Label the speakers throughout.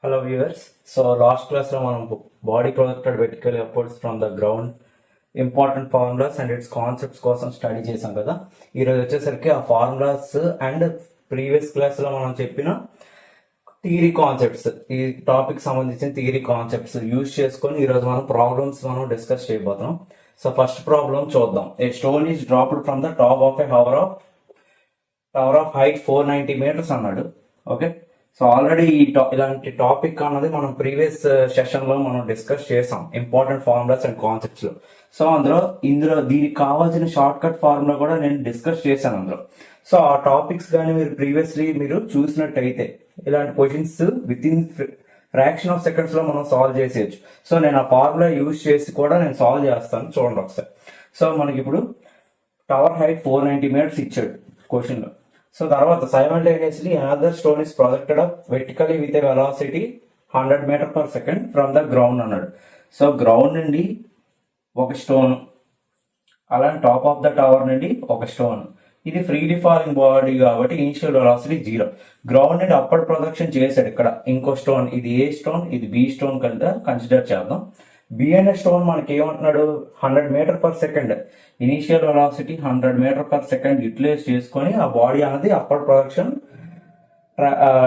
Speaker 1: Hello viewers. So last class లో మనం body projected vertical upwards from the ground important formulas and it's concepts కోసం study చేసాం కదా. ఈరోజు వచ్చేసరికి ఆ ఫార్ములాస్ అండ్ ప్రీవియస్ క్లాస్ లో మనం చెప్పిన థియరీ కాన్సెప్ట్స్, ఈ టాపిక్ సంబంధించిన థియరీ కాన్సెప్ట్స్ యూజ్ చేసుకొని ఈరోజు మనం ప్రాబ్లమ్స్ మనం డిస్కస్ చేయబోతున్నాం. సో ఫస్ట్ ప్రాబ్లం చూద్దాం. A stone is dropped from the top of a tower of height 490 meters అన్నాడు. ఓకే, సో ఆల్రెడీ ఇలాంటి టాపిక్ అన్నది మనం ప్రీవియస్ సెషన్ లో మనం డిస్కస్ చేసాం, ఇంపార్టెంట్ ఫార్ములాస్ అండ్ కాన్సెప్ట్స్ లో. సో ఇందులో దీనికి కావాల్సిన షార్ట్ కట్ ఫార్ములా కూడా నేను డిస్కస్ చేశాను అందులో. సో ఆ టాపిక్స్ కానీ మీరు ప్రీవియస్లీ మీరు చూసినట్టయితే ఇలాంటి questions with in fraction of seconds లో మనం సాల్వ్ చేసేయచ్చు. సో నేను ఆ ఫార్ములా యూజ్ చేసి కూడా నేను సాల్వ్ చేస్తాను, చూడండి ఒకసారి. సో మనకి ఇప్పుడు టవర్ హైట్ 490 meters ఇచ్చాడు క్వశ్చన్ లో. సో తర్వాత simultaneously another stone is projected up vertically with a velocity 100 meters/second from the ground అన్నాడు. సో గ్రౌండ్ నుండి ఒక స్టోన్, అలానే టాప్ ఆఫ్ ద టవర్ నుండి ఒక స్టోన్. ఇది ఫ్రీలీ ఫాలింగ్ బాడీ కాబట్టి ఇనిషియల్ వెలాసిటీ 0. గ్రౌండ్ నుండి అప్పర్ ప్రొజెక్షన్ చేశాడు. ఇక్కడ ఇంకో స్టోన్, ఇది ఏ స్టోన్, ఇది బి స్టోన్ కింద కన్సిడర్ చేద్దాం. బి అనే స్టోన్ మనకి ఏమంటున్నాడు, 100 meters/second initial velocity 100 meters/second utilise చేసుకొని ఆ బాడీ అనేది అప్పర్ ప్రొజెక్షన్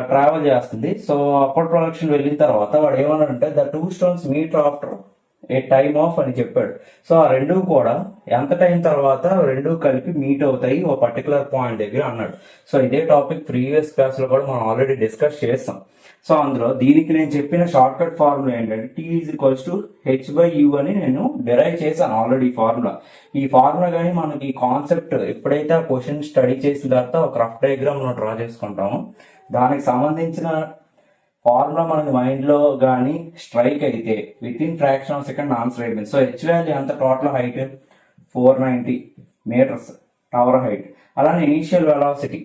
Speaker 1: ట్రావెల్ చేస్తుంది. సో అప్పర్ ప్రొజెక్షన్ వెళ్ళిన తర్వాత వాడు ఏమన్నాడంటే the 2 stones meet after A time of అని చెప్పాడు. సో ఆ రెండు కూడా ఎంత టైం తర్వాత రెండు కలిపి మీట్ అవుతాయి ఓ పర్టికులర్ పాయింట్ దగ్గర అన్నాడు. సో ఇదే టాపిక్ ప్రీవియస్ క్లాస్ లో కూడా మనం ఆల్రెడీ డిస్కస్ చేస్తాం. సో అందులో దీనికి నేను చెప్పిన షార్ట్ కట్ ఫార్ములా ఏంటంటే T=H/U అని నేను డెరైవ్ చేశాను ఆల్రెడీ ఫార్ములా. ఈ ఫార్ములా కానీ మనకి కాన్సెప్ట్ ఎప్పుడైతే ఆ క్వశ్చన్ స్టడీ చేసిన తర్వాత ఒక రఫ్ డయాగ్రామ్ మనం డ్రా చేసుకుంటాము, దానికి సంబంధించిన ఫార్ములా మనకి మైండ్ లో కానీ స్ట్రైక్ అయితే with in fraction of second answer అయిపోయింది. సో హెచ్ వాల్యూ ఎంత, total height 490 meters tower height. అలానే initial velocity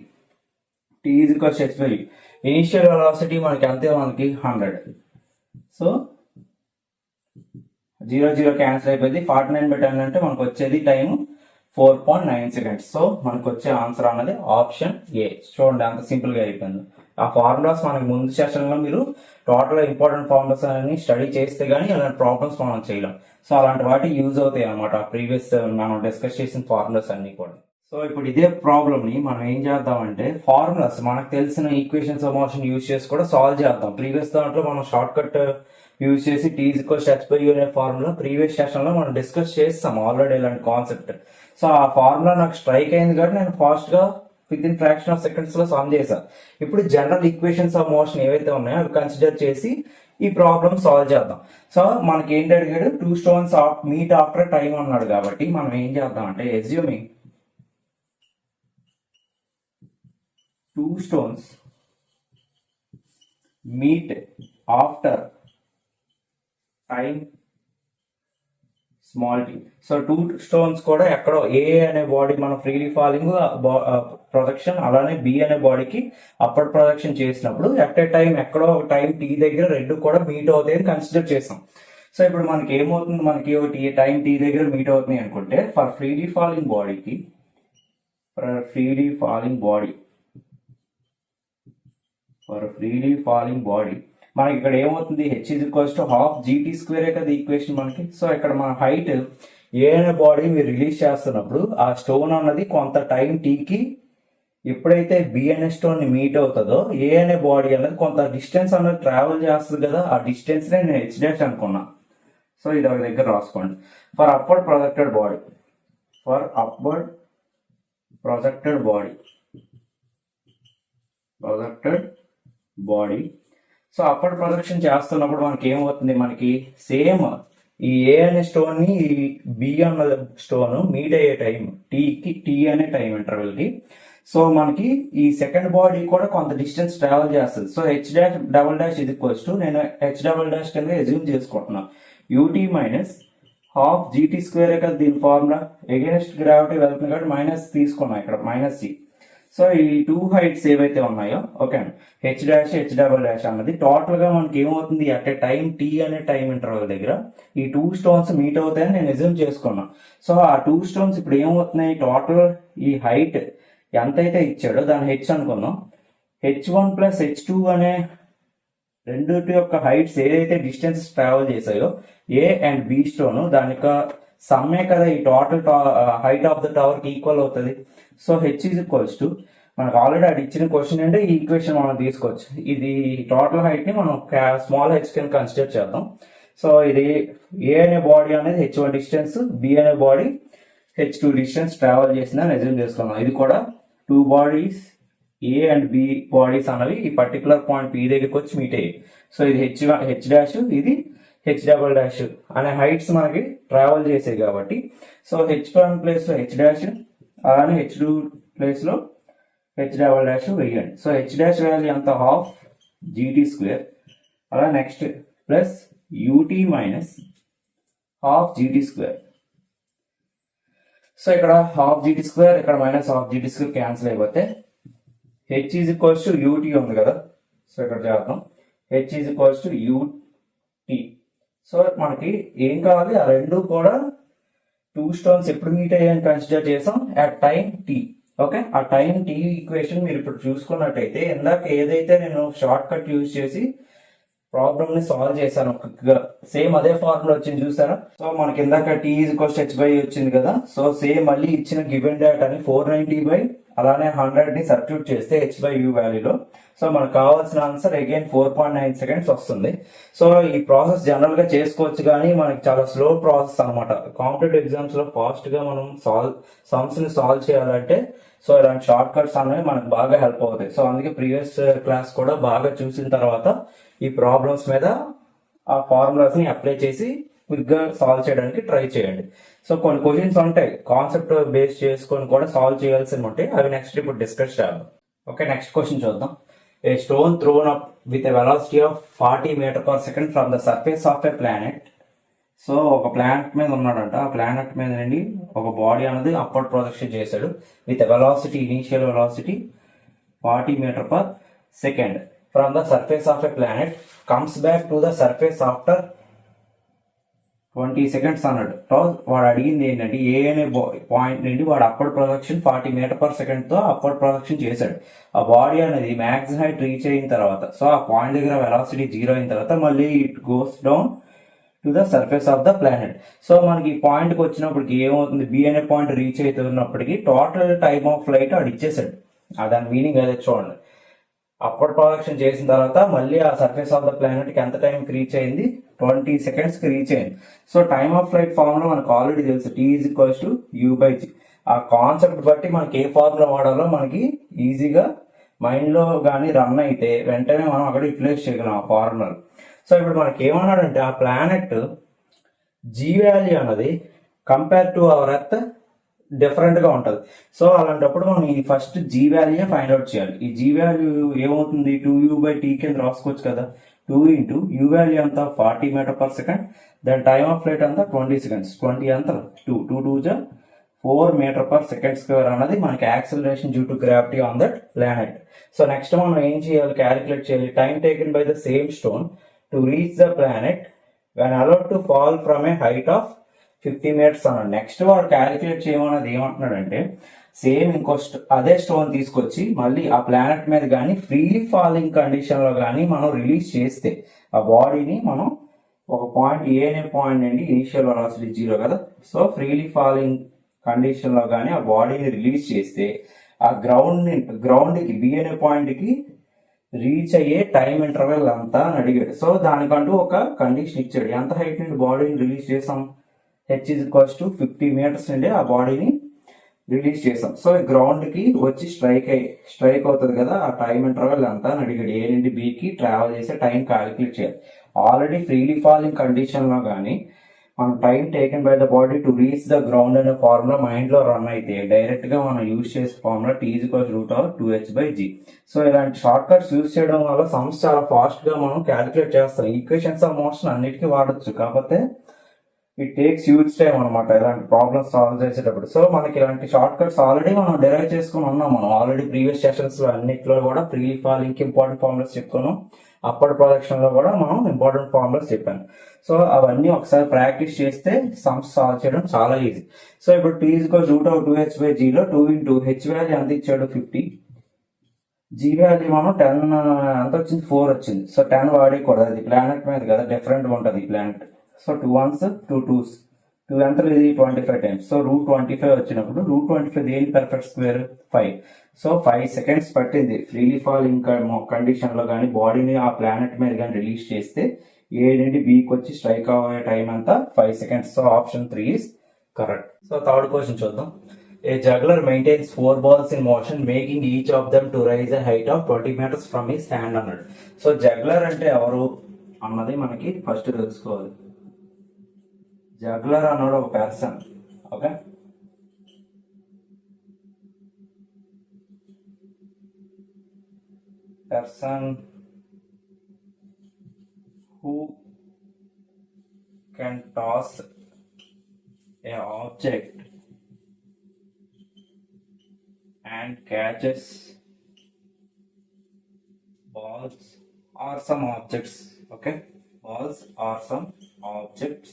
Speaker 1: T=H/U. Initial velocity మనకి అంతే, మనకి 100. సో 0 క్యాన్సిల్ అయిపోయింది. 49/10 అంటే మనకు వచ్చేది టైం 4.9 seconds. సో మనకు వచ్చే ఆన్సర్ అన్నది ఆప్షన్ ఏ. చూడండి అంత సింపుల్ గా అయిపోయింది. ఆ ఫార్ములాస్ మనకి ముందు సెషన్ లో మీరు టోటల్ ఇంపార్టెంట్ ఫార్ములాస్ అని స్టడీ చేస్తే గానీ అలాంటి ప్రాబ్లమ్స్ మనం చేయలేం. సో అలాంటి వాటి యూజ్ అవుతాయి అనమాట ప్రీవియస్ మనం డిస్కస్ చేసిన ఫార్ములాస్ అన్ని కూడా. సో ఇప్పుడు ఇదే ప్రాబ్లమ్ ని మనం ఏం చేద్దామంటే ఫార్ములాస్ మనకు తెలిసిన ఈక్వేషన్స్ ఆఫ్ మోషన్ యూజ్ చేసి కూడా సాల్వ్ చేద్దాం. ప్రీవియస్ దాంట్లో మనం షార్ట్ కట్ యూజ్ చేసి T=H/U అనే ఫార్ములా ప్రీవియస్ సెషన్ లో మనం డిస్కస్ చేస్తాం ఆల్రెడీ ఇలాంటి కాన్సెప్ట్. సో ఆ ఫార్ములా నాకు స్ట్రైక్ అయింది కాబట్టి నేను ఫాస్ట్ గా with in fraction of seconds లో సాల్వ్ చేశాను. ఇప్పుడు జనరల్ ఈక్వేషన్స్ ఆఫ్ మోషన్ ఏవైతే ఉన్నాయో అవి కన్సిడర్ చేసి ఈ ప్రాబ్లమ్ సాల్వ్ చేద్దాం. సో మనకి ఏంటి అడిగాడు, 2 stones మీట్ ఆఫ్టర్ టైం అన్నాడు కాబట్టి మనం ఏం చేద్దాం అంటే assuming 2 stones meet after time small t. So 2 stones కూడా ఎక్కడో ఏ అనే బాడీ మన ఫ్రీలీ ఫాలింగ్ ప్రొజెక్షన్, అలానే బి అనే బాడీకి అప్పర్ ప్రొజెక్షన్ చేసినప్పుడు ఎట్ ఏ టైం ఎక్కడో టైం టీ దగ్గర రెండు కూడా మీట్ అవుతాయి అని కన్సిడర్ చేసాం. సో ఇప్పుడు మనకి ఏమవుతుంది, మనకి టైం టీ దగ్గర మీట్ అవుతుంది అనుకుంటే ఫర్ ఫ్రీలీ ఫాలింగ్ బాడీ మనకి ఇక్కడ ఏమవుతుంది, H=12 కదా ఈక్వేషన్ మనకి. సో ఇక్కడ మన హైట్ ఏ అనే బాడీ మీరు రిలీజ్ చేస్తున్నప్పుడు ఆ స్టోన్ అన్నది కొంత టైం టీకి ఎప్పుడైతే బి అనే స్టోన్ ని మీట్ అవుతుందో ఏ అనే బాడీ అనేది కొంత డిస్టెన్స్ అన్నది ట్రావెల్ చేస్తుంది కదా, ఆ డిస్టెన్స్ నేను H' అనుకున్నా. సో ఇది ఒక దగ్గర రాసుకోండి. For upward projected body so upper projection చేస్తున్నప్పుడు మనకి ఏమవుతుంది, మనకి సేమ్ ఈ ఏ అనే స్టోన్ ని ఈ బి అన్న స్టోన్ మీట్ అయ్యే టైం టీ అనే టైం ఇంటర్వెల్ కి. సో మనకి ఈ సెకండ్ బాడీ కూడా కొంత డిస్టెన్స్ ట్రావెల్ చేస్తుంది. సో H'=, నేను H'' కింద అజ్యూమ్ చేసుకుంటున్నా UT - ½ GT² కదా దీని ఫార్ములా. ఎగెన్స్ట్ గ్రావిటీ వెళ్తుంది కాబట్టి మైనస్ తీసుకున్నా, ఇక్కడ -G. సో ఈ 2 హైట్స్ ఏవైతే ఉన్నాయో ఓకే H', అన్నది టోటల్ గా మనకి ఏమవుతుంది, అట్ ఏ టైం టీ అనే టైం ఇంటర్వల్ దగ్గర ఈ 2 stones మీట్ అవుతాయని నేను అజ్యూమ్ చేసుకున్నా. సో ఆ 2 stones ఇప్పుడు ఏమవుతున్నాయి, టోటల్ ఈ హైట్ ఎంతైతే ఇచ్చాడో దాన్ని H అనుకుందాం. H1 + H2 అనే రెండిటి యొక్క హైట్స్ ఏదైతే డిస్టెన్సెస్ ట్రావెల్ చేసాయో ఏ అండ్ బి స్టోన్ దాని యొక్క సమ్మే కదా ఈ total height of the tower కి ఈక్వల్ అవుతుంది. So H is equals to మనకు ఆల్రెడీ అది ఇచ్చిన క్వశ్చన్ అంటే ఈ ఈక్వేషన్ మనం తీసుకోవచ్చు. ఇది టోటల్ హైట్ ని మనం స్మాల్ హెచ్ కింద కన్సిడర్ చేద్దాం. సో ఇది ఏ అనే బాడీ అనేది h1 డిస్టెన్స్, బి అనే బాడీ h2 డిస్టెన్స్ ట్రావెల్ చేసిందని అజ్యూమ్ చేసుకున్నాం. ఇది కూడా 2 bodies A and B bodies అనేవి ఈ పర్టికులర్ పాయింట్ పి దగ్గరికి వచ్చి మీట్ అయ్యాయి. సో ఇది హెచ్ డాష్, ఇది హెచ్ డబల్ డాష్ అనే హైట్స్ మనకి ట్రావెల్ చేసాయి కాబట్టి సో h1 ప్లేస్ లో హెచ్ డాష్ అలానే h2 ప్లేస్ లో హెచ్ డబల్ డాష్ వేయండి. సో హెచ్ డాష్ వాల్యూ ఎంత హాఫ్ జీటీ స్క్వేర్, అలా next plus UT minus half GT square. So ఇక్కడ హాఫ్ జీటీ స్క్వేర్, ఇక్కడ minus half GT square cancel అయిపోతే H is equals to UT ఉంది కదా. So ఇక్కడ చేద్దాం H is equals to ut. So మనకి ఏం కావాలి, ఆ రెండు కూడా 2 స్టోన్స్ ఎప్పుడు మీట్ అయ్యాయని కన్సిడర్ చేసాం అట్ టైం టీ. ఓకే, ఆ టైం టీ ఈక్వేషన్ మీరు ఇప్పుడు చూసుకున్నట్టయితే ఇందాక ఏదైతే నేను షార్ట్ కట్ యూజ్ చేసి ప్రాబ్లమ్ ని సాల్వ్ చేశాను క్విక్ గా, సేమ్ అదే ఫార్ములా వచ్చింది చూసారా. సో మనకి ఇందాక t is equals h by వచ్చింది కదా. సో సేమ్ మళ్ళీ ఇచ్చిన గివెన్ డేటాని 490 బై అలానే 100 ని సబ్స్టిట్యూట్ చేస్తే హెచ్ బై యూ వాల్యూలో సో మనకు కావాల్సిన ఆన్సర్ అగైన్ 4.9 సెకండ్స్ వస్తుంది. సో ఈ ప్రాసెస్ జనరల్ గా చేసుకోవచ్చు కానీ మనకి చాలా స్లో ప్రాసెస్ అనమాట. కాంపిటేటివ్ ఎగ్జామ్స్ లో ఫాస్ట్ గా మనం సమ్స్ ని సాల్వ్ చేయాలంటే సో ఇలాంటి షార్ట్ కట్స్ అనేవి మనకు బాగా హెల్ప్ అవుతాయి. సో అందుకే ప్రీవియస్ క్లాస్ కూడా బాగా చూసిన తర్వాత ఈ ప్రాబ్లమ్స్ మీద ఆ ఫార్ములాస్ ని అప్లై చేసి క్విక్ గా సాల్వ్ చేయడానికి ట్రై చేయండి. సో కొన్ని క్వశ్చన్స్ ఉంటాయి కాన్సెప్ట్ బేస్ చేసుకొని కూడా సాల్వ్ చేయాల్సి ఉంటాయి, అవి నెక్స్ట్ ఇప్పుడు డిస్కస్ చేద్దాం. ఓకే, నెక్స్ట్ క్వశ్చన్ చూద్దాం. A stone thrown up with a velocity of 40 meter per second from the surface of a planet. So ఒక ప్లానెట్ మీద ఉన్నాడంట, ఆ ప్లానెట్ మీద నుండి ఒక బాడీ అనేది అప్వర్డ్ ప్రొజెక్షన్ చేశాడు with velocity, initial velocity 40 meter per second from the surface of a planet, comes back to the surface after 20 seconds అన్నాడు. వాడు అడిగింది ఏంటంటే ఏ అనే పాయింట్ నుండి వాడు upward projection 40 meter per second తో అప్వర్డ్ ప్రొజెక్షన్ చేశాడు. ఆ బాడీ అనేది మ్యాక్సిమం హైట్ రీచ్ అయిన తర్వాత సో ఆ పాయింట్ దగ్గర వెలాసిటీ 0 అయిన తర్వాత మళ్ళీ it goes down to the surface of the planet. So మనకి ఈ పాయింట్ కి వచ్చినప్పటికి ఏమవుతుంది, బి అనే పాయింట్ రీచ్ అవుతున్నప్పటికీ టోటల్ టైమ్ ఆఫ్ ఫ్లైట్ వాడు ఇచ్చేసాడు. దాని మీనింగ్ అదే చూడండి. అప్వర్డ్ ప్రొజెక్షన్ చేసిన తర్వాత మళ్ళీ ఆ సర్ఫేస్ ఆఫ్ ద ప్లానెట్ కి ఎంత టైంకి రీచ్ అయింది, 20 సెకండ్స్ కి రీచ్ అయింది. So time of flight formula మనకు ఆల్రెడీ తెలుసు, t is equals to u by g. ఆ కాన్సెప్ట్ బట్టి మనకి ఏ ఫార్ములా వాడాలో మనకి ఈజీగా మైండ్ లో కానీ రన్ అయితే వెంటనే మనం అక్కడ యూటిలైజ్ చేయగలం ఆ ఫార్ములా. సో ఇప్పుడు మనకి ఏమన్నాడంటే ఆ ప్లానెట్ జీ వాల్యూ అన్నది compare to our earth different గా ఉంటది. సో అలాంటప్పుడు మనం ఈ first g value find out చేయాలి. ఈ జీ వాల్యూ ఏమవుతుంది, 2u బై టీ కింద రాసుకోవచ్చు కదా. 2 ఇంటూ యూ వాల్యూ అంతా 40 మీటర్ పర్ సెకండ్, దాని టైమ్ ఆఫ్ ఫ్లైట్ అంతా 20 సెకండ్స్. 20 అంతా 2 4 మీటర్ పర్ సెకండ్ స్క్వేర్ అన్నది మనకి acceleration due to gravity on that planet. So next మనం ఏం చేయాలి, క్యాలిక్యులేట్ చేయాలి time taken by the same stone to reach the planet when allowed to fall from a height of 50 metres అన్నాడు. Next వాడు calculate చేయమన్నది ఏమంటున్నాడంటే same ఇంకో అదే స్టోన్ తీసుకొచ్చి మళ్ళీ ఆ ప్లానెట్ మీద కానీ ఫ్రీలీ ఫాలింగ్ కండిషన్ లో కానీ మనం రిలీజ్ చేస్తే ఆ బాడీని మనం ఒక పాయింట్ ఏ అనే పాయింట్ నుండి ఇనిషియల్ వెలాసిటీ 0 కదా. సో ఫ్రీలీ ఫాలింగ్ కండిషన్ లో కానీ ఆ బాడీని రిలీజ్ చేస్తే ఆ గ్రౌండ్ కి బి అనే పాయింట్ కి రీచ్ అయ్యే టైం ఇంటర్వెల్ అంతా అని అడిగాడు. సో దానికంటూ ఒక కండిషన్ ఇచ్చాడు. ఎంత హైట్ నుండి బాడీని రిలీజ్ చేసాం, h is equals to 50 metres నుండి ఆ బాడీని రిలీజ్ చేసాం. సో గ్రౌండ్ కి వచ్చి స్ట్రైక్ అవుతుంది కదా, ఆ టైం ఇంటర్వెల్ అంతా అని అడిగాడు. ఏ నుండి బి కి ట్రావెల్ చేసే టైం క్యాలిక్యులేట్ చేయాలి. ఆల్రెడీ ఫ్రీలీ ఫాలింగ్ కండిషన్ లో కానీ మనం time taken by the body to reach the ground అనే ఫార్ములా మైండ్ లో రన్ అయితే డైరెక్ట్ గా మనం యూజ్ చేసే formula t is equals root of 2h by g. So ఇలాంటి షార్ట్ కట్స్ యూజ్ చేయడం వల్ల సమ్స్ చాలా ఫాస్ట్ గా మనం క్యాలిక్యులేట్ చేస్తాం. ఈక్వేషన్స్ ఆఫ్ మోషన్ అన్నిటికీ వాడచ్చు, కాకపోతే ఇట్ టేక్స్ హ్యూజ్ టైం అనమాట ఇలాంటి ప్రాబ్లమ్స్ సాల్వ్ చేసేటప్పుడు. సో మనకి ఇలాంటి షార్ట్ కట్స్ ఆల్రెడీ మనం డెరైవ్ చేసుకుని ఉన్నాం. మనం ఆల్రెడీ ప్రీవియస్ సెషన్స్ లో అన్నిట్లో కూడా ఫ్రీ ఫాలింగ్ ఇంపార్టెంట్ ఫార్ములాస్ చెప్పుకున్నాం. అప్పటి ప్రొడక్షన్ లో కూడా మనం ఇంపార్టెంట్ ఫార్ములాస్ చెప్పాను. సో అవన్నీ ఒకసారి ప్రాక్టీస్ చేస్తే సమ్స్ సాల్వ్ చేయడం చాలా ఈజీ. సో ఇప్పుడు T is equals root of 2h by జీలో 2 ఇంటూ హెచ్ వాల్యూ ఎంత ఇచ్చాడు 50, జీ వాల్యూ మనం 10 ఎంత వచ్చింది, 4 వచ్చింది. సో 10 వాడేయకూడదు, అది ప్లానెట్ మీద కదా, డిఫరెంట్గా ఉంటుంది ఈ ప్లానెట్. సో 2 1s 2 2s, 2 ఎంత ఇది 25 టైమ్స్. సో √25 వచ్చినప్పుడు √25 దేని పర్ఫెక్ట్ స్క్వేర్ 5. సో 5 సెకండ్స్ పట్టింది ఫ్రీలీ ఫాలింగ్ కండిషన్లో కానీ బాడీని ఆ ప్లానెట్ మీద కానీ రిలీజ్ చేస్తే ఏ నుండి బీకి వచ్చి స్ట్రైక్ అవ్వే టైం అంతా 5 seconds. So option 3 is correct. So third question చూద్దాం. A juggler maintains 4 balls in motion, making each of them to rise a height of 20 meters from his hand అన్నాడు. సో జగ్లర్ అంటే ఎవరు అన్నది మనకి first తెలుసుకోవాలి. Juggler అన్నాడు ఒక person. Okay, person who can toss a object and catches balls or some objects. Okay, balls or some objects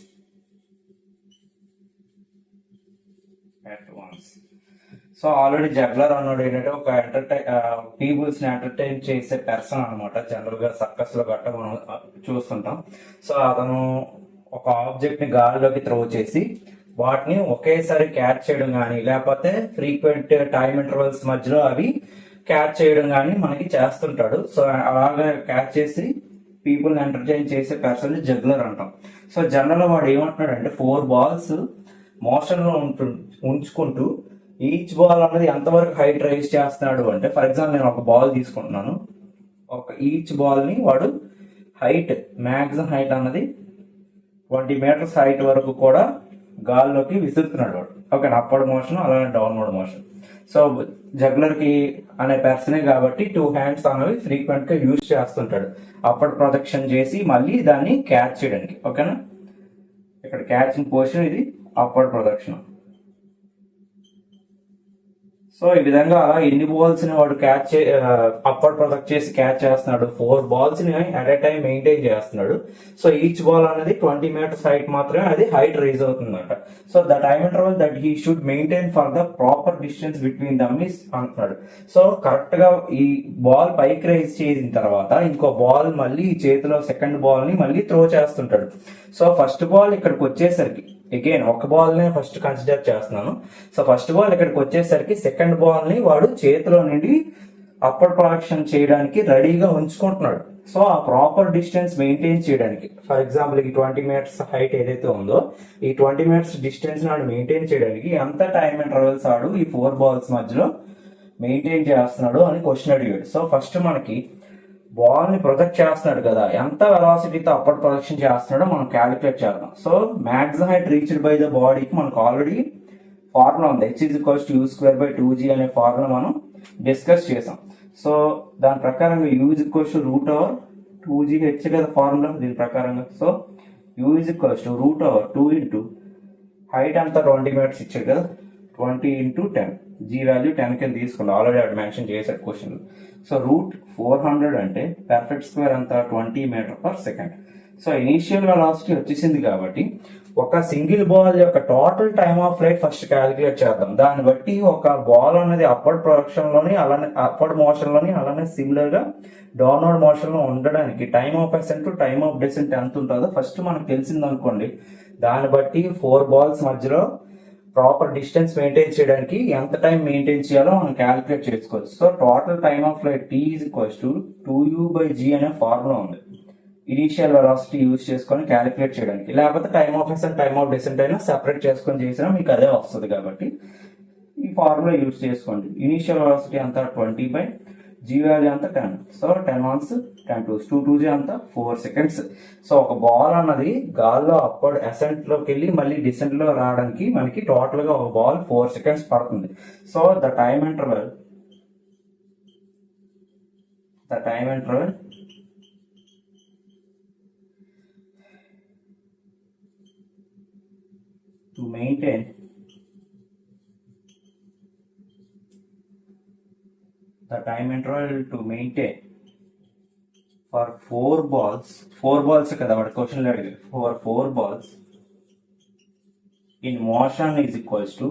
Speaker 1: at once. So already juggler అన్నాడు ఏంటంటే ఒక పీపుల్స్ ని ఎంటర్టైన్ చేసే పర్సన్ అనమాట. జనరల్ గా సర్కస్ లో గట్ట మనం చూస్తుంటాం. సో అతను ఒక ఆబ్జెక్ట్ ని గాలిలోకి త్రో చేసి వాటిని ఒకేసారి క్యాచ్ చేయడం కానీ లేకపోతే ఫ్రీక్వెంట్ టైం ఇంటర్వల్స్ మధ్యలో అవి క్యాచ్ చేయడం కానీ మనకి చేస్తుంటాడు. సో అలాగా క్యాచ్ చేసి పీపుల్ ఎంటర్టైన్ చేసే పర్సన్ జగ్లర్ అంటాం. సో జనరల్ వాడు ఏమంటున్నాడు అంటే 4 balls మోషన్ లో ఉంచుకుంటూ ఈచ్ బాల్ అనేది ఎంతవరకు హైట్ రైజ్ చేస్తున్నాడు అంటే, ఫర్ ఎగ్జాంపుల్ నేను ఒక బాల్ తీసుకుంటున్నాను, ఒక ఈచ్ బాల్ ని వాడు హైట్ మ్యాక్సిమం హైట్ అన్నది 20 meters హైట్ వరకు కూడా గాల్లోకి విసురుతున్నాడు వాడు. ఓకే, అప్వర్డ్ మోషన్ అలానే డౌన్వర్డ్ మోషన్. సో జగ్లర్ కి అనే పర్సనే కాబట్టి 2 hands అనేవి ఫ్రీక్వెంట్ గా యూజ్ చేస్తుంటాడు అప్వర్డ్ ప్రొజెక్షన్ చేసి మళ్ళీ దాన్ని క్యాచ్ చేయడానికి. ఓకేనా, ఇక్కడ క్యాచింగ్ పొజిషన్, ఇది అప్వర్డ్ ప్రొజెక్షన్. సో ఈ విధంగా ఎన్ని బాల్స్ ని వాడు క్యాచ్ అప్వర్డ్ ప్రొజెక్ట్ చేసి క్యాచ్ చేస్తున్నాడు, 4 balls ని అట్ ఏ టైం మెయింటైన్ చేస్తున్నాడు. సో ఈచ్ బాల్ అనేది 20 meters హైట్ మాత్రమే అది హైట్ రైజ్ అవుతుందట. So the time interval that he should maintain for the proper distance between them is అంటున్నాడు. సో కరెక్ట్ గా ఈ బాల్ పైకి రైజ్ చేసిన తర్వాత ఇంకో బాల్ మళ్ళీ చేతిలో సెకండ్ బాల్ ని మళ్ళీ త్రో చేస్తుంటాడు. సో ఫస్ట్ బాల్ ఇక్కడికి వచ్చేసరికి అగైన్ ఒక బాల్ ని ఫస్ట్ కన్సిడర్ చేస్తున్నాను. సో ఫస్ట్ బాల్ ఇక్కడికి వచ్చేసరికి సెకండ్ బాల్ ని వాడు చేతిలో నుండి అప్పర్ ప్రొడక్షన్ చేయడానికి రెడీగా ఉంచుకుంటున్నాడు. సో ఆ ప్రాపర్ డిస్టెన్స్ మెయింటైన్ చేయడానికి, ఫర్ ఎగ్జాంపుల్ ఈ 20 meters హైట్ ఏదైతే ఉందో ఈ 20 meters డిస్టెన్స్ నాడు మెయింటైన్ చేయడానికి ఎంత టైం ఇంటర్వెల్స్ ఆడు ఈ 4 balls మధ్యలో మెయింటైన్ చేస్తున్నాడు అని క్వశ్చన్ అడిగాడు. సో ఫస్ట్ మనకి బాల్ ని ప్రొజెక్ట్ చేస్తున్నాడు కదా, ఎంత వెలాసిటీతో అప్పర్ ప్రొజెక్షన్ చేస్తున్నాడో మనం క్యాలిక్యులేట్ చేద్దాం. So maximum height reached by the బాడీకి మనకు ఆల్రెడీ ఫార్ములా ఉంది, h=u²/2g అనే ఫార్ములా మనం డిస్కస్ చేసాం. సో దాని ప్రకారంగా u=√2gh కదా ఫార్ములా దీని ప్రకారంగా. సో u=√2 ఇంటూ హైట్ అంతా 20 meters ఇచ్చాడు కదా, 20 × 10, జీ వాల్యూ 10 కింద తీసుకుంది, ఆల్రెడీ అక్కడ మెన్షన్ చేశాడు క్వశ్చన్. సో √400 అంటే పర్ఫెక్ట్ స్క్వేర్ అంతా 20 meter/second. సో ఇనీషియల్ వెలాసిటీ వచ్చేసింది కాబట్టి ఒక సింగిల్ బాల్ యొక్క total time of flight first calculate చేద్దాం. దాన్ని బట్టి ఒక బాల్ అనేది అప్వర్డ్ ప్రొడక్షన్ లోని అలానే అప్వర్డ్ మోషన్ లోని అలానే సిమిలర్ గా డౌన్వర్డ్ మోషన్ లో ఉండడానికి time of ascent time of descent ఎంత ఉంటుందో ఫస్ట్ మనకు తెలిసింది అనుకోండి. దాన్ని బట్టి 4 balls మధ్యలో ప్రాపర్ డిస్టెన్స్ మెయింటైన్ చేయడానికి ఎంత టైం మెయింటైన్ చేయాలో మనం క్యాలిక్యులేట్ చేసుకోవచ్చు. So total time of flight T=2u/g అనే ఫార్ములా ఉంది, ఇనీషియల్ వెలాసిటీ యూజ్ చేసుకొని క్యాలిక్యులేట్ చేయడానికి. లేకపోతే time of ascent time of descent అయినా సెపరేట్ చేసుకొని చేసినా మీకు అదే వస్తుంది. కాబట్టి ఈ ఫార్ములా యూజ్ చేసుకోండి. ఇనీషియల్ వెలాసిటీ అంతా 20/, జీ వాల్యూ అంతా 10. సో 10 1s 10 2s 2 2g అంతా 4 seconds. సో ఒక బాల్ అన్నది గాల్లో అప్వర్డ్ అసెంట్ లోకి వెళ్ళి మళ్ళీ డిసెంట్ లో రావడానికి మనకి టోటల్ గా ఒక బాల్ 4 seconds పడుతుంది. So the time interval to maintain for 4 balls కదా వాడు క్వశ్చన్ అడిగారు. for 4 balls in motion is equals to,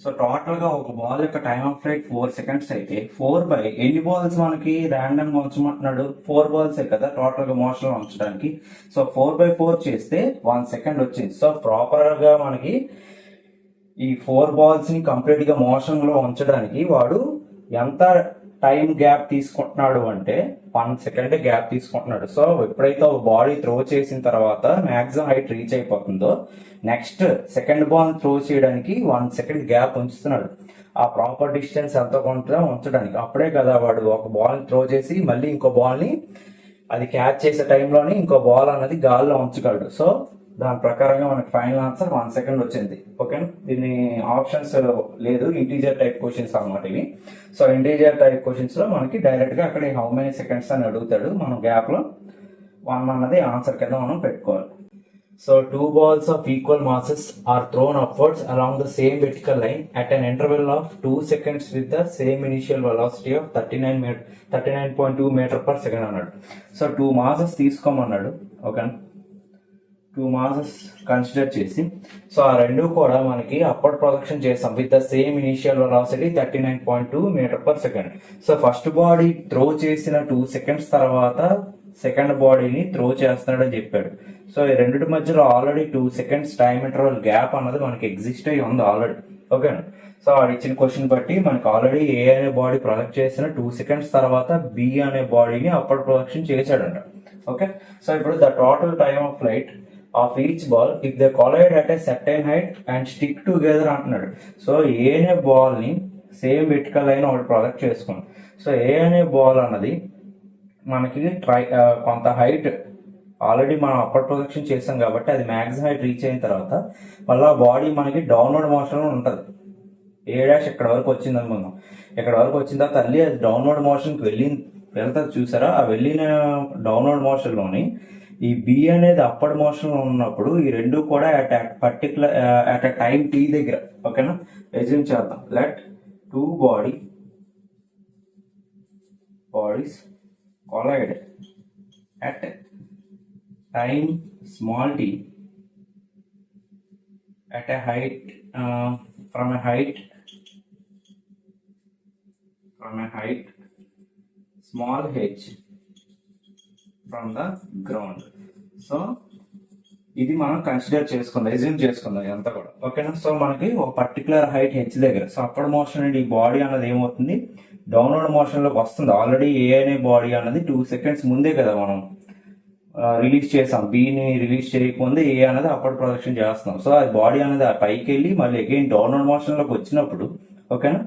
Speaker 1: so total గా ఒక బాల్ యొక్క టైమ్ ఆఫ్ ఫ్లైట్ 4 సెకండ్స్ అయితే 4 బై ఎన్ని బాల్స్ మనకి ర్యాండమ్ గా ఉంచమంటున్నాడు, 4 బాల్స్ కదా టోటల్ గా మోషన్ లో ఉంచడానికి. సో 4/4 చేస్తే 1 సెకండ్ వచ్చింది. సో ప్రాపర్ గా మనకి ఈ 4 బాల్స్ ని కంప్లీట్ గా మోషన్ లో ఉంచడానికి వాడు ఎంత టైం గ్యాప్ తీసుకుంటున్నాడు అంటే 1 సెకండ్ గ్యాప్ తీసుకుంటున్నాడు. సో ఎప్పుడైతే ఒక బాడీ త్రో చేసిన తర్వాత మాక్సిమం హైట్ రీచ్ అయిపోతుందో నెక్స్ట్ సెకండ్ బాల్ త్రో చేయడానికి 1 సెకండ్ గ్యాప్ ఉంచుతున్నాడు. ఆ ప్రాపర్ డిస్టెన్స్ ఎంత కొంత ఉంచడానికి. అప్పుడే కదా వాడు ఒక బాల్ త్రో చేసి మళ్ళీ ఇంకో బాల్ ని అది క్యాచ్ చేసే టైంలోనే ఇంకో బాల్ అనేది గాల్లో ఉంచగలడు. సో దాని ప్రకారంగా మనకి ఫైనల్ ఆన్సర్ 1 సెకండ్ వచ్చింది. ఓకే, దీన్ని ఆప్షన్స్ లేదు, ఇంటీజర్ టైప్ క్వశ్చన్స్ అన్నమాట ఇవి. సో ఇంటీజర్ టైప్ క్వశ్చన్స్ లో మనకి డైరెక్ట్ గా అక్కడ హౌ మెనీ సెకండ్స్ అని అడుగుతాడు. మనం గ్యాప్ లో 1 అన్నది ఆన్సర్ కింద మనం పెట్టుకోవాలి. So 2 balls of equal masses are thrown upwards along the same vertical line at an interval of 2 seconds with the same initial velocity of 39.2 meter per second అన్నాడు. So 2 masses తీసుకోమన్నాడు. Okay, 2 masses consider చేసి so ఆ రెండు కూడా మనకి upward projection చేస్తాం with the same initial velocity 39.2 meter per second. So first body throw చేసిన 2 seconds తర్వాత సెకండ్ బాడీని త్రో చేస్తున్నాడని చెప్పాడు. సో ఈ రెండింటి మధ్యలో already 2 seconds time interval gap అన్నది మనకి ఎగ్జిస్ట్ అయ్యి ఉంది ఆల్రెడీ. ఓకేనా, సో వాడు ఇచ్చిన క్వశ్చన్ బట్టి మనకి ఆల్రెడీ ఏ అనే బాడీ ప్రొజెక్ట్ చేసిన 2 సెకండ్స్ తర్వాత బి అనే బాడీని అప్వర్డ్ ప్రొజెక్షన్ చేశాడంట. ఓకే, సో ఇప్పుడు the total time of flight of each ball if they collide at a certain height and stick together అంటున్నాడు. సో ఏ అనే బాల్ ని సేమ్ వెర్టికల్ లైన్ ఒకటి ప్రొజెక్ట్ చేసుకున్నాం. సో ఏ అనే బాల్ అన్నది మనకి కొంత హైట్ ఆల్రెడీ మనం అప్పర్ ప్రొజెక్షన్ చేసాం కాబట్టి అది మ్యాక్సిమం హైట్ రీచ్ అయిన తర్వాత మళ్ళీ ఆ బాడీ మనకి డౌన్వర్డ్ మోషన్ లో ఉంటుంది. A' ఇక్కడ వరకు వచ్చింది అనుకుందాం. ఇక్కడ వరకు వచ్చిన తర్వాత తల్లి అది డౌన్వర్డ్ మోషన్ కి వెళ్తుంది చూసారా. ఆ వెళ్ళిన డౌన్వర్డ్ మోషన్ లోని ఈ బి అనేది అప్పర్ మోషన్ లో ఉన్నప్పుడు ఈ రెండు కూడా పర్టికులర్ అట్ టైం టీ దగ్గర. ఓకేనా, ఎజ్యూమ్ చేద్దాం. Let 2 bodies collide at time small t at a height from a height small h from the ground. So ఇది మనం కన్సిడర్ చేసుకుందాం, ఎజ్యూమ్ చేసుకుందాం ఇదంతా కూడా. ఓకేనా, సో మనకి ఒక పర్టికులర్ హైట్ హెచ్ దగ్గర సో అప్పర్ మోషన్ అండ్ ఈ బాడీ అన్నది ఏమవుతుంది డౌన్వర్డ్ మోషన్ లోకి వస్తుంది. ఆల్రెడీ ఏ అనే బాడీ అన్నది 2 సెకండ్స్ ముందే కదా మనం రిలీజ్ చేసాం. బిని రిలీజ్ చేయకముందే ఏ అనేది అప్పర్ ప్రొజెక్షన్ చేస్తున్నాం. సో అది బాడీ అనేది పైకి వెళ్ళి మళ్ళీ అగైన్ డౌన్వర్డ్ మోషన్ లోకి వచ్చినప్పుడు ఓకేనా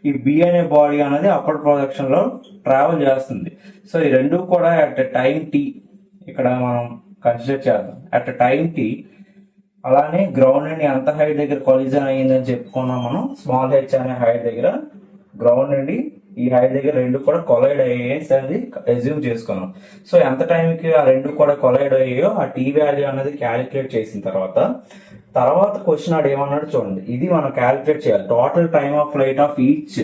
Speaker 1: ఈ బి అనే బాడీ అనేది అప్పర్ ప్రొజెక్షన్ లో ట్రావెల్ చేస్తుంది. సో ఈ రెండు కూడా అట్ టైం టీ ఇక్కడ మనం కన్సిడర్ చేద్దాం. అట్ టైం టీ అలానే గ్రౌండ్ నుండి ఎంత హైట్ దగ్గర కొలిజన్ అయ్యిందని చెప్పుకున్నాం మనం. స్మాల్ హెచ్ అనే హైట్ దగ్గర గ్రౌండ్ నుండి ఈ హైట్ దగ్గర రెండు కూడా కొలైడ్ అయ్యేసి అది ఎజ్యూమ్ చేసుకున్నాం. సో ఎంత టైంకి ఆ రెండు కూడా కొలైడ్ అయ్యాయో ఆ టీ వాల్యూ అనేది క్యాలిక్యులేట్ చేసిన తర్వాత క్వశ్చన్ ఆడు ఏమన్నాడు చూడండి. ఇది మనం క్యాలిక్యులేట్ చేయాలి. Total time of flight of each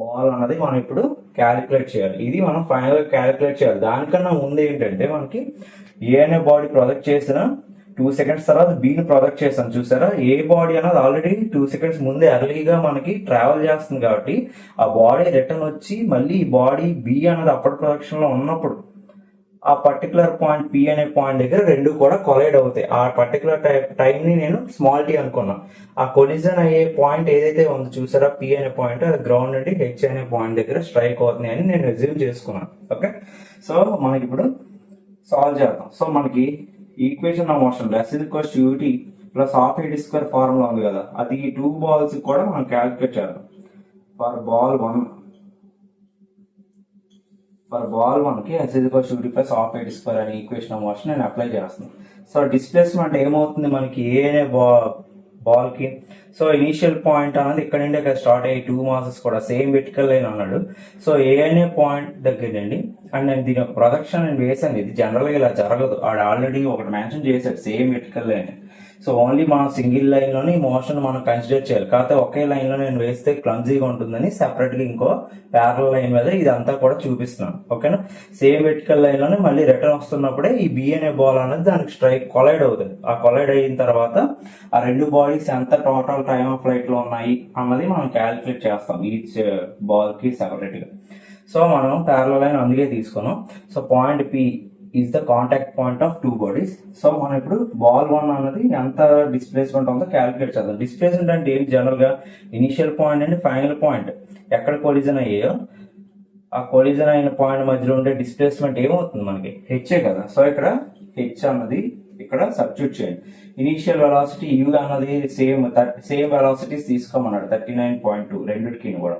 Speaker 1: ball అన్నది మనం ఇప్పుడు క్యాలిక్యులేట్ చేయాలి. ఇది మనం ఫైనల్ గా క్యాలిక్యులేట్ చేయాలి. దానికన్నా ముందు ఏంటంటే మనకి ఏ అనే బాడీ ప్రొజెక్ట్ చేసిన 2 సెకండ్స్ తర్వాత బీని ప్రొజెక్ట్ చేస్తాం చూసారా. ఏ బాడీ అనేది ఆల్రెడీ 2 సెకండ్స్ ముందే ఎర్లీగా మనకి ట్రావెల్ చేస్తుంది కాబట్టి ఆ బాడీ రిటర్న్ వచ్చి మళ్ళీ ఈ బాడీ బి అనేది అప్పర్ ప్రొజెక్షన్ లో ఉన్నప్పుడు ఆ పర్టికులర్ పాయింట్ పి అనే పాయింట్ దగ్గర రెండు కూడా కొలైడ్ అవుతాయి. ఆ పర్టికులర్ టైం ని నేను స్మాల్ టీ అనుకున్నా. ఆ కొలిజన్ అయ్యే పాయింట్ ఏదైతే ఉందో చూసారా పి అనే పాయింట్ అది గ్రౌండ్ నుండి హెచ్ అనే పాయింట్ దగ్గర స్ట్రైక్ అవుతుంది అని నేను ఎజ్యూమ్ చేసుకున్నాను. ఓకే, సో మనకి ఇప్పుడు సాల్వ్ చేద్దాం. సో మనకి equation of motion S=ut plus ½ a² formula ఉంది కదా, అది ఈ 2 balls కూడా మనం క్యాలిక్యులేట్ చేద్దాం. ఫర్ బాల్ 1 కి S=ut ప్లస్ ½ a² అనే ఈక్వేషన్ ఆఫ్ మోషన్ నేను అప్లై చేస్తున్నాను. సో డిస్ప్లేస్మెంట్ ఏమవుతుంది మనకి ఏ అనే బాల్ కి. సో ఇనీషియల్ పాయింట్ అనేది ఇక్కడ నుండి ఇక్కడ స్టార్ట్ అయ్యి 2 masses కూడా సేమ్ వెర్టికల్ లైన్ అన్నాడు. సో ఏ అనే పాయింట్ దగ్గర అండి అండ్ నేను దీని ప్రొజెక్షన్ నేను వేసాను. ఇది జనరల్ గా ఇలా జరగదు. ఆడు ఆల్రెడీ ఒకటి మెన్షన్ చేశాడు same vertical line. So only మనం సింగిల్ లైన్లోనే ఈ మోషన్ మనం కన్సిడర్ చేయాలి. కాకపోతే ఒకే లైన్లో నేను వేస్తే క్లమ్జీగా ఉంటుందని సెపరేట్గా ఇంకో ప్యారల్ లైన్ మీద ఇదంతా కూడా చూపిస్తున్నాను. ఓకేనా, సేమ్ వెర్టికల్ లైన్లోనే మళ్ళీ రిటర్న్ వస్తున్నప్పుడే ఈ బి అనే బాల్ అనేది దానికి స్ట్రైక్ కొలైడ్ అవుతుంది. ఆ కొలైడ్ అయిన తర్వాత ఆ రెండు బాడీస్ ఎంత టోటల్ టైమ్ ఆఫ్ ఫ్లైట్లో ఉన్నాయి అన్నది మనం క్యాలిక్యులేట్ చేస్తాం ఈచ్ బాల్కి సెపరేట్గా. సో మనం ప్యారలల్ లైన్ అందుకే తీసుకున్నాం. So point P is the contact point of two bodies. So మనం ఇప్పుడు బాల్ 1 అన్నది ఎంత డిస్ప్లేస్మెంట్ ఉందో క్యాలిక్యులేట్ చేద్దాం. డిస్ప్లేస్మెంట్ అంటే ఏంటి, జనరల్ గా initial point and final point ఎక్కడ కొలిజన్ అయ్యాయో ఆ కొలిజన్ అయిన పాయింట్ మధ్యలో ఉండే డిస్ప్లేస్మెంట్ ఏమవుతుంది మనకి, హెచ్ఏ కదా. సో ఇక్కడ హెచ్ అన్నది ఇక్కడ సబ్స్టిట్యూట్ చేయండి. ఇనిషియల్ వెలాసిటీ యూ అన్నది సేమ్ వెలాసిటీస్ తీసుకోమన్నాడు 39.2 రెండుకి కూడా.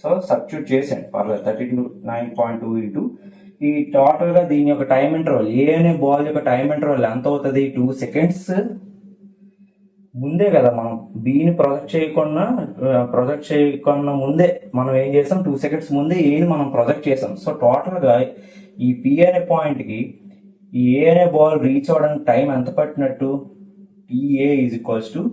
Speaker 1: సో సబ్స్టిట్యూట్ చేసాను పర్లేదు. 39.2 ఇంటూ ఈ టోటల్ గా దీని యొక్క టైం ఇంటర్వల్, ఏ అనే బాల్ యొక్క టైం ఇంటర్వల్ ఎంత అవుతుంది, 2 seconds ముందే కదా మనం బీని ప్రొజెక్ట్ చేయకుండా ముందే మనం ఏం చేసాం, 2 seconds ముందే ఏని మనం ప్రొజెక్ట్ చేసాం. సో టోటల్ గా ఈ పి అనే పాయింట్ కి ఈ ఏ అనే బాల్ రీచ్ అవడానికి టైం ఎంత పట్టినట్టు, TA is equals to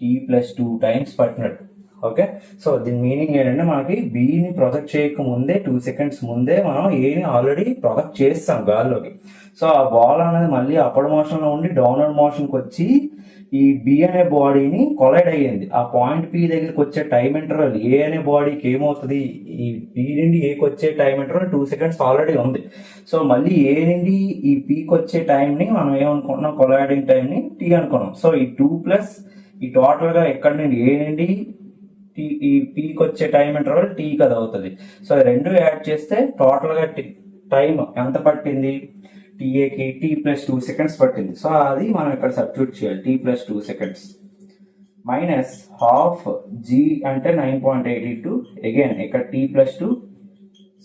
Speaker 1: T+2 times పట్టినట్టు. ఓకే, సో దీని మీనింగ్ ఏంటంటే మనకి బిని ప్రొజెక్ట్ చేయక ముందే 2 seconds ముందే మనం ఏని ఆల్రెడీ ప్రొజెక్ట్ చేస్తాం గాల్లోకి. సో ఆ బాల్ అనేది మళ్ళీ అప్పర్ మోషన్ లో ఉండి డౌన్వర్డ్ మోషన్ కి వచ్చి ఈ బి అనే బాడీని కొలైడ్ అయ్యింది. ఆ పాయింట్ పి దగ్గరికి వచ్చే టైం ఇంటర్వల్ ఏ అనే బాడీకి ఏమవుతుంది, ఈ బి నుండి ఏకి వచ్చే టైం ఇంటర్వల్ 2 seconds ఆల్రెడీ ఉంది. సో మళ్ళీ ఏ నుండి ఈ పీకి వచ్చే టైంని మనం ఏమనుకుంటున్నాం, కొలైడింగ్ టైంని టీ అనుకున్నాం. సో ఈ 2 ప్లస్ ఈ టోటల్ గా ఎక్కడి నుండి ఏ నుండి ఈ పీకి వచ్చే టైం ఇంటర్వల్ టీ కదా అవుతుంది. సో రెండు యాడ్ చేస్తే టోటల్ గా టైం ఎంత పట్టింది, టీఏకి T+2 seconds పట్టింది. సో అది మనం ఇక్కడ సబ్స్టిట్యూట్ చేయాలి. T+2 seconds minus half G అంటే 9.8 అగైన్ ఇక్కడ T+2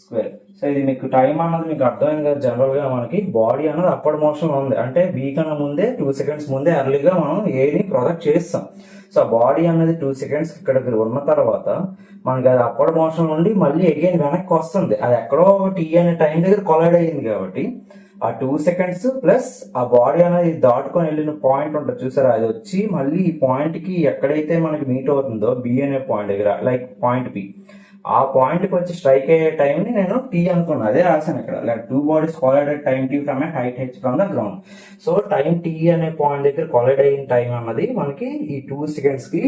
Speaker 1: స్క్వేర్. సో ఇది మీకు టైం అన్నది మీకు అర్థమైంది కదా. జనరల్ గా మనకి బాడీ అన్నది అప్పర్ మోషన్ ఉంది అంటే బీ కన్నా ముందే 2 seconds ముందే ఎర్లీగా మనం ఏని ప్రొజెక్ట్ చేస్తాం. సో బాడీ అనేది 2 seconds ఇక్కడ ఉన్న తర్వాత మనకి అది అప్పర్ మోషన్ నుండి మళ్ళీ అగైన్ వెనక్కి వస్తుంది. అది ఎక్కడో టీ అనే టైం దగ్గర కొలైడ్ అయ్యింది కాబట్టి ఆ 2 seconds ప్లస్ ఆ బాడీ అనేది దాటుకొని వెళ్ళిన పాయింట్ ఉంటుంది చూసారా, అది వచ్చి మళ్ళీ ఈ పాయింట్ కి ఎక్కడైతే మనకి మీట్ అవుతుందో బి అనే పాయింట్ దగ్గర లైక్ పాయింట్ పి, ఆ పాయింట్ కి వచ్చి స్ట్రైక్ అయ్యే టైం ని నేను టీ అనుకున్నాను. అదే రాశాను ఇక్కడ, like 2 bodies collided time t from a height h from the ground. So time t అనే పాయింట్ దగ్గర కొలైడ్ అయిన టైం అన్నది మనకి ఈ 2 seconds కి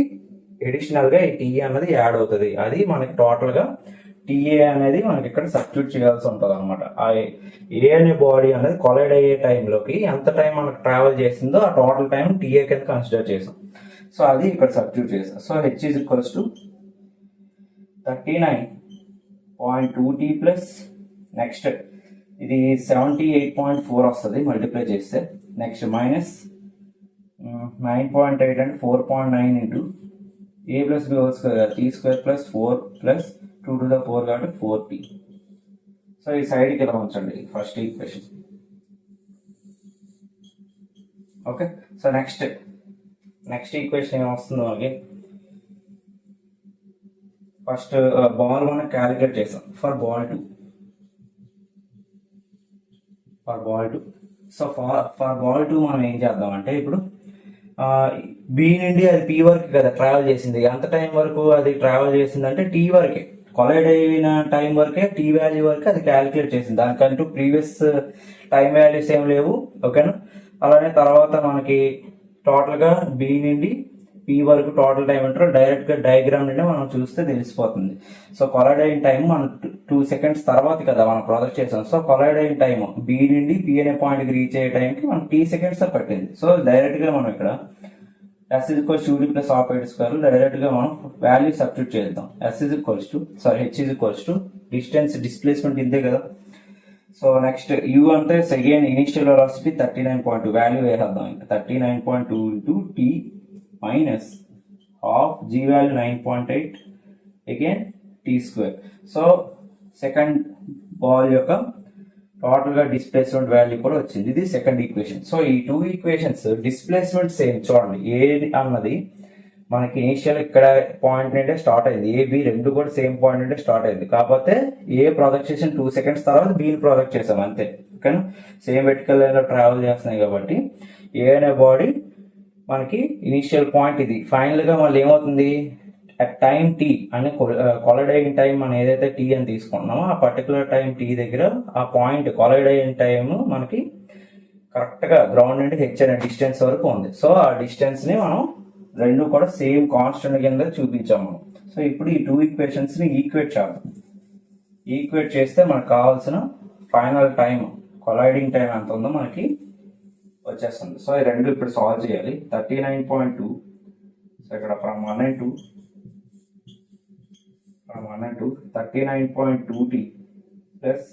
Speaker 1: అడిషనల్ గా ఈ టీ అన్నది యాడ్ అవుతుంది. అది మనకి టోటల్ గా టీఏ అనేది మనకి ఇక్కడ సబ్స్టిట్యూట్ చేయాల్సి ఉంటుంది అనమాట. ఆ ఏ అనే బాడీ అనేది కొలైడ్ అయ్యే టైంలోకి ఎంత టైం మనకు ట్రావెల్ చేసిందో ఆ టోటల్ టైం టీఏ కింద కన్సిడర్ చేసాం. సో అది ఇక్కడ సబ్స్టిట్యూట్ చేసాం. So H is equals to 39.2T plus next ఇది 78.4 వస్తుంది మల్టిప్లై చేస్తే. నెక్స్ట్ మైనస్ 9.8 అంటే 4.9 into a plus b whole square t square plus 4 plus 2 to the 4 కాబట్టి 4T. సో ఈ సైడ్కి ఇలా ఉంచండి first equation. Okay, so next equation ఏమొస్తుందో మనకి ఫస్ట్ బాల్ 1 క్యాలిక్యులేట్ చేసాం for ball 2. So for ball 2 మనం ఏం చేద్దాం అంటే ఇప్పుడు బి నుండి అది పి వరకు కదా ట్రావెల్ చేసింది. ఎంత టైం వరకు అది ట్రావెల్ చేసింది అంటే టీ వరకే, కొలైడ్ అయిన టైం వరకే, టీ వాల్యూ వరకే అది క్యాలిక్యులేట్ చేసింది. దానికంటూ ప్రీవియస్ టైం వాల్యూస్ ఏం లేవు. ఓకేనా, అలానే తర్వాత మనకి టోటల్ గా బి నుండి పి వరకు టోటల్ టైం అంటారు డైరెక్ట్ గా డయాగ్రామ్ నుండి మనం చూస్తే తెలిసిపోతుంది. సో కొలైడ్ అయిన టైం మనం 2 seconds తర్వాత కదా మనం ప్రొజెక్ట్ చేసాం. సో కొలైడ్ అయిన టైం బి నుండి పి అనే పాయింట్ కి రీచ్ అయ్యే టైంకి మనం T seconds పట్టింది. సో డైరెక్ట్ గా మనం ఇక్కడ S is equals to UD plus half eight square direct గా మనం వాల్యూ సబ్స్టిట్యూట్ చేద్దాం. H is equals to distance displacement ఇంతే కదా. సో నెక్స్ట్ U అంటే సెకండ్ ఇనిషియల్ వెలాసిటీ 39.2 వాల్యూ వేసేద్దాం. 39.2 into t minus half g value 9.8 again t square. So second ball యొక్క total గా displacement value కూడా వచ్చింది. ఇది సెకండ్ ఈక్వేషన్. సో ఈ 2 ఈక్వేషన్స్ డిస్ప్లేస్మెంట్ సేమ్ చూడండి. ఏ అన్నది మనకి ఇనిషియల్ ఇక్కడ పాయింట్ నుండే స్టార్ట్ అయింది, ఏబి రెండు కూడా సేమ్ పాయింట్ నుండే స్టార్ట్ అయింది. కాకపోతే ఏ ప్రొజెక్ట్ చేసిన 2 seconds తర్వాత బిని ప్రొజెక్ట్ చేసాం అంతే. ఓకేనా, సేమ్ వెర్టికల్ లైన్ లో ట్రావెల్ చేస్తున్నాయి కాబట్టి ఏ అనే బాడీ మనకి ఇనిషియల్ పాయింట్ ఇది. ఫైనల్గా మళ్ళీ ఏమవుతుంది, అట్ టైం టీ అని కొలైడ్ అయిన టైం మనం ఏదైతే టీ అని తీసుకుంటున్నామో ఆ పర్టికులర్ టైం టీ దగ్గర ఆ పాయింట్ కొలైడ్ అయిన టైం మనకి కరెక్ట్గా గ్రౌండ్ నుండి హెచ్ అనే డిస్టెన్స్ వరకు ఉంది. సో ఆ డిస్టెన్స్ని మనం రెండు కూడా సేమ్ కాన్స్టెంట్ కింద చూపించాము మనం. సో ఇప్పుడు ఈ టూ ఈక్వేషన్స్ని ఈక్వేట్ చేద్దాం. ఈక్వేట్ చేస్తే మనకు కావాల్సిన ఫైనల్ టైం కొలైడింగ్ టైం ఎంత ఉందో మనకి వచ్చేస్తుంది. సో ఈ రెండు ఇప్పుడు సాల్వ్ చేయాలి. 39.2. సో ఇక్కడ from 1 and 2 39.2t plus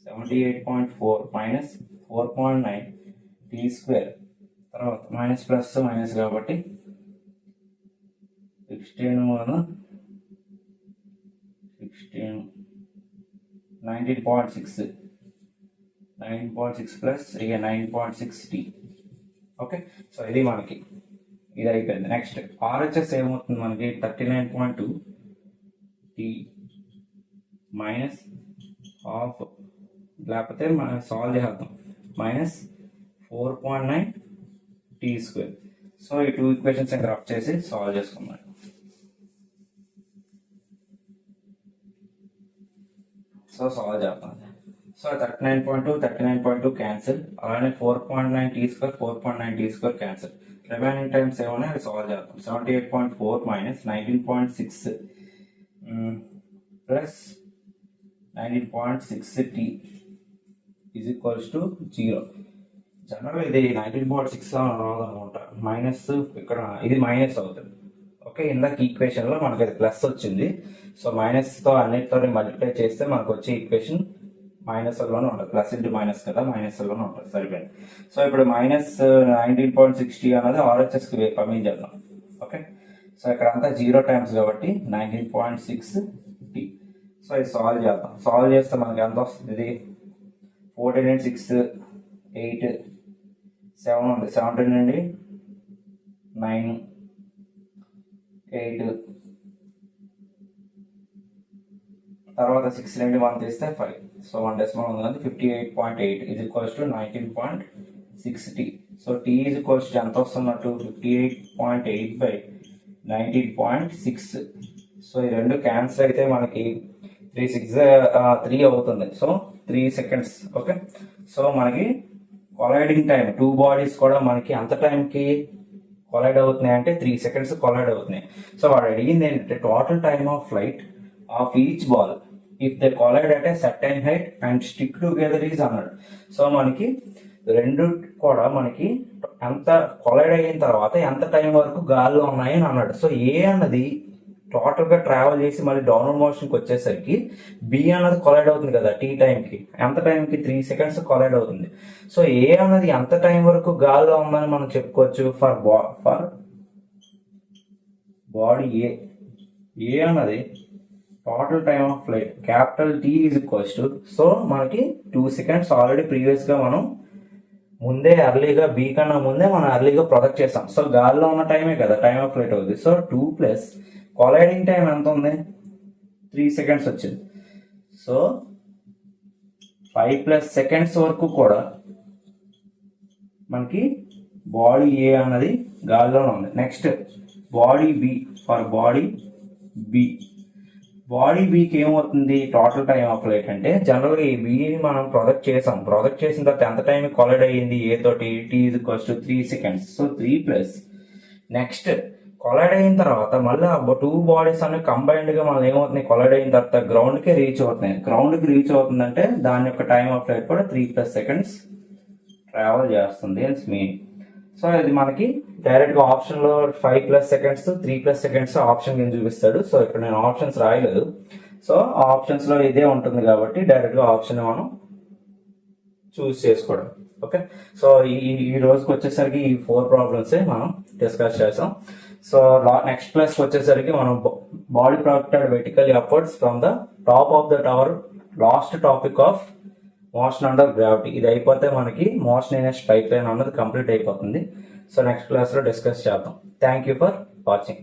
Speaker 1: 78.4 minus 4.9 t square, తర్వాత మైనస్ ప్లస్ మైనస్ కాబట్టి 19.6 ప్లస్ ఇక 9.6t. ఓకే, సో ఇది మనకి ఇది అయిపోయింది. నెక్స్ట్ RHS ఏమవుతుంది మనకి 39.2 t మైనస్ హాఫ్, లేకపోతే మనం సాల్వ్ చేద్దాం, మైనస్ 4.9 t స్క్వేర్. సో ఈ టూ ఈక్వేషన్స్ ఇంకా రఫ్ చేసి సాల్వ్ చేసుకున్నాం. సో సాల్వ్ చేద్దాం. సో 39.2 క్యాన్సిల్, అలానే 4.9 t square 4.9 t square cancel. Remaining times ఏమన్నా అది సాల్వ్ చేద్దాం. 78.4 minus 19.6 plus 19.6t is equals to 0. General ఇది 19.6 రాదనుకుంటా, మైనస్ ఇక్కడ ఇది మైనస్ అవుతుంది. ఓకే, ఇందాక ఈక్వేషన్లో మనకి అది ప్లస్ వచ్చింది. సో మైనస్తో అన్నిటితో మల్టిప్లై చేస్తే మనకు వచ్చే ఈక్వేషన్ మైనస్లోనే ఉంటుంది. ప్లస్ ఇంటూ మైనస్ కదా, మైనస్లోనే ఉంటుంది. సరిపోయింది. సో ఇప్పుడు మైనస్ 19.60 అనేది RHSకి పంపించేద్దాం. ఓకే, సో ఇక్కడ అంతా 0 టైమ్స్ కాబట్టి 19.6t. సో ఇది సాల్వ్ చేద్దాం. సాల్వ్ చేస్తే మనకి ఎంత వస్తుంది, ఇది 14 and 6 8 7 ఉంది, 17 నుండి 9 8, తర్వాత 6 నుండి 1 తీస్తే 5. సో 1 డెసిమల్ ఉంది కదా, 58.8 is equals to 19.6t. So t is equals to ఎంత వస్తున్నట్టు 58.8 బై 19.6. సో ఈ రెండు క్యాన్సిల్ అయితే మనకి 3 అవుతుంది. So 3 seconds. ఓకే, సో మనకి కొలైడింగ్ టైం టూ బాడీస్ కూడా మనకి అంత టైంకి కొలైడ్ అవుతున్నాయి అంటే 3 సెకండ్స్ కొలైడ్ అవుతున్నాయి. సో వాడు అడిగింది ఏంటంటే total time of flight of each ball if they collide at a certain height and stick together is అన్నాడు. సో మనకి రెండు కూడా మనకి ఎంత కొలైడ్ అయిన తర్వాత ఎంత టైం వరకు గాల్లో ఉన్నాయి అని అన్నాడు. సో ఏ అన్నది టోటల్గా ట్రావెల్ చేసి మళ్ళీ డౌన్వర్డ్ మోషన్కి వచ్చేసరికి బి అన్నది కొలైడ్ అవుతుంది కదా టీ టైంకి. ఎంత టైంకి 3 సెకండ్స్ కొలైడ్ అవుతుంది. సో ఏ అన్నది ఎంత టైం వరకు గాల్లో ఉందని మనం చెప్పుకోవచ్చు ఫర్ బాడీ ఏ అన్నది total time of flight capital T is equals to, so మనకి 2 సెకండ్స్ ఆల్రెడీ ప్రీవియస్గా మనం ముందే ఎర్లీగా బీ కన్నా ముందే మనం ఎర్లీగా ప్రొజెక్ట్ చేస్తాం. సో గాల్లో ఉన్న టైమే కదా టైమ్ ఆఫ్ ఫ్లైట్ అవుతుంది. సో 2 ప్లస్ కొలైడింగ్ టైం ఎంత ఉంది 3 సెకండ్స్ వచ్చింది. సో 5+ సెకండ్స్ వరకు కూడా మనకి బాడీ ఏ అన్నది గాల్లోనే ఉంది. Next body B for body బీకి ఏమవుతుంది టోటల్ టైం ఆఫ్ ఫ్లైట్ అంటే జనరల్గా ఈ బీని మనం ప్రొజెక్ట్ చేసాం. ప్రొజెక్ట్ చేసిన తర్వాత ఎంత టైం కొలైడ్ అయ్యింది ఏ తోటి T is equals to 3 seconds. So 3 plus next collide అయిన తర్వాత మళ్ళీ 2 బాడీస్ అన్ని కంబైన్డ్ గా మనం ఏమవుతున్నాయి కొలైడ్ అయిన తర్వాత గ్రౌండ్ కి రీచ్ అవుతున్నాయి. గ్రౌండ్ కి రీచ్ అవుతుందంటే దాని యొక్క టైం ఆఫ్ ఫ్లైట్ కూడా 3+ సెకండ్స్ ట్రావెల్ చేస్తుంది అని మీనింగ్. సో ఇది మనకి డైరెక్ట్ గా ఆప్షన్ లో 5+ సెకండ్స్ 3+ సెకండ్స్ ఆప్షన్ కింద చూపిస్తాడు. సో ఇక్కడ నేను ఆప్షన్స్ రాయలేదు. సో ఆప్షన్స్ లో ఇదే ఉంటుంది కాబట్టి డైరెక్ట్ గా ఆప్షన్ మనం చూస్ చేసుకోవడం. ఓకే, సో ఈ రోజుకి వచ్చేసరికి ఈ 4 ప్రాబ్లమ్స్ మనం డిస్కస్ చేసాం. సో నెక్స్ట్ క్లాస్ వచ్చేసరికి మనం body projected vertically upwards from the top of the tower, last topic of motion under gravity. ఇది అయిపోతే మనకి motion in a straight line అన్నది కంప్లీట్ అయిపోతుంది. సో నెక్స్ట్ క్లాస్లో డిస్కస్ చేద్దాం. Thank you for watching.